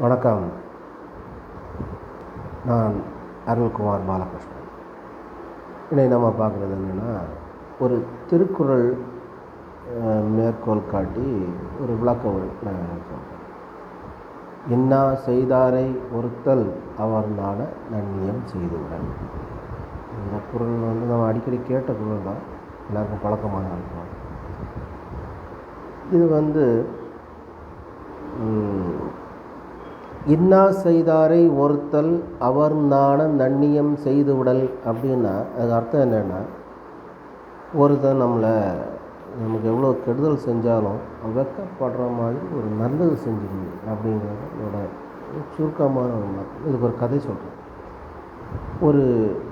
வணக்கம். நான் அருள்குமார் பாலகிருஷ்ணன். இன்னைக்கு நம்ம பார்க்குறது என்னென்னா, ஒரு திருக்குறள் மேற்கோள் காட்டி ஒரு விளக்க உரை நான் சொல்கிறேன். இன்னா செய்தாரை ஒருத்தல் அவர் நாட நன்னியம் செய்துவிடல். இந்த குறள் நம்ம அடிக்கடி கேட்ட குறள் தான், எல்லாருக்கும் பழக்கமான இருக்கும். இது இன்னா செய்தாரை ஒருத்தல் அவர் நாண நன்னியம் செய்துவிடல் அப்படின்னா அது அர்த்தம் என்னென்னா, ஒருத்தர் நமக்கு எவ்வளோ கெடுதல் செஞ்சாலும் வெக்கப்படுற மாதிரி ஒரு நல்லது செஞ்சுக்கணும் அப்படிங்கிறதோட சுருக்கமான இதுக்கு ஒரு கதை சொல்கிறேன். ஒரு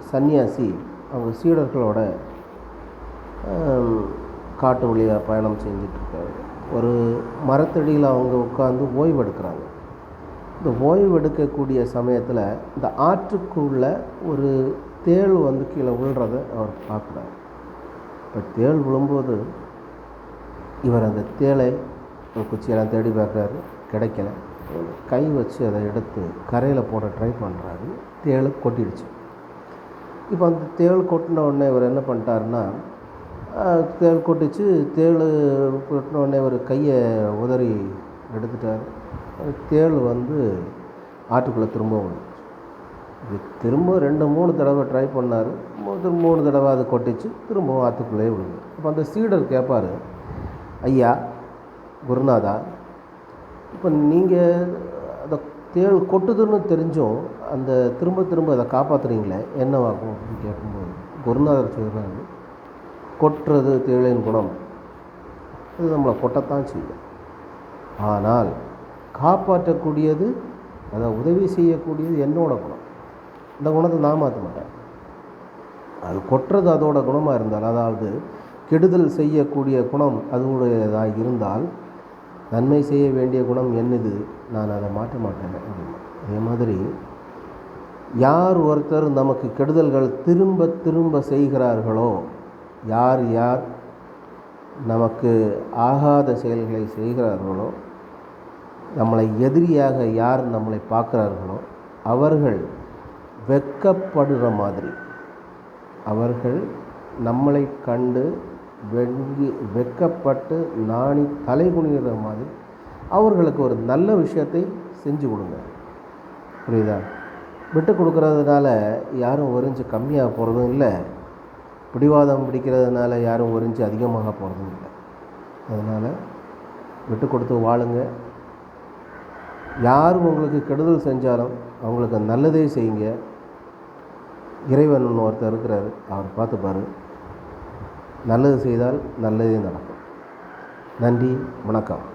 சன்னியாசி அவங்க சீடர்களோட காட்டு வழியாக பயணம் செஞ்சிட்ருக்காரு. ஒரு மரத்தடியில் அவங்க உட்காந்து ஓய்வு எடுக்கிறாங்க. இந்த ஓய்வு எடுக்கக்கூடிய சமயத்தில் இந்த ஆற்றுக்குள்ளே ஒரு தேள் கீழே விழுறதை அவர் பார்க்குறாரு. இப்போ தேள் விழும்போது இவர் அந்த தேளை ஒரு குச்சியெல்லாம் தேடி பார்க்குறாரு, கிடைக்கல. கை வச்சு அதை எடுத்து கரையில் போட ட்ரை பண்ணுறாரு. தேள் கொட்டிடுச்சு. இப்போ அந்த தேள் கொட்டின உடனே இவர் என்ன பண்ணிட்டாருன்னா, தேள் கொட்டிச்சு. தேள் கொட்டின உடனே ஒரு கையை உதறி எடுத்துட்டார். தேள் ஆற்றுக்குள்ளே திரும்ப வந்துச்சு. இது திரும்ப 2-3 தடவை ட்ரை பண்ணார். 3 தடவை அது கொட்டிச்சு, திரும்பவும் ஆற்றுக்குள்ளே விழுந்து. இப்போ அந்த சீடர் கேட்பார், ஐயா குருநாதா, இப்போ நீங்கள் அந்த தேள் கொட்டுதுன்னு தெரிஞ்சும் அந்த திரும்ப அதை காப்பாற்றுறீங்களே, என்னவாகும் அப்படின்னு கேட்கும்போது குருநாதர் சொல்கிறாரு, கொட்டுறது தேளின் குணம், அது நம்மளை கொட்டத்தான் செய்யும். ஆனால் காப்பாற்றக்கூடியது, அதை உதவி செய்யக்கூடியது என்னோட குணம். இந்த குணத்தை நான் மாற்ற மாட்டேன். அது கொட்டுறது அதோட குணமாக இருந்தால், அதாவது கெடுதல் செய்யக்கூடிய குணம் அதோடையதாக இருந்தால், நன்மை செய்ய வேண்டிய குணம் என்னது, நான் அதை மாற்ற மாட்டேன். அதே மாதிரி யார் ஒருத்தர் நமக்கு கெடுதல்கள் திரும்ப திரும்ப செய்கிறார்களோ, யார் நமக்கு ஆகாத செயல்களை செய்கிறார்களோ, நம்மளை எதிரியாக யார் நம்மளை பார்க்குறார்களோ, அவர்கள் வெட்கப்படுற மாதிரி, அவர்கள் நம்மளை கண்டு வெட்கப்பட்டு நாணி தலை குனிகிற மாதிரி அவர்களுக்கு ஒரு நல்ல விஷயத்தை செஞ்சு கொடுங்க. புரியுதா? விட்டு கொடுக்கறதுனால யாரும் ஒரிஞ்சு கம்மியாக போகிறதும் இல்லை, பிடிவாதம் பிடிக்கிறதுனால யாரும் ஒரிஞ்சு அதிகமாக போகிறதும் இல்லை. அதனால் விட்டு கொடுத்து வாழுங்க. யார் உங்களுக்கு கெடுதல் செஞ்சாலும் அவங்களுக்கு நல்லதே செய்யுங்க. இறைவன் ஒருத்தர் இருக்கிறார், அவர் பார்த்துப்பார். நல்லது செய்தால் நல்லதே நடக்கும். நன்றி, வணக்கம்.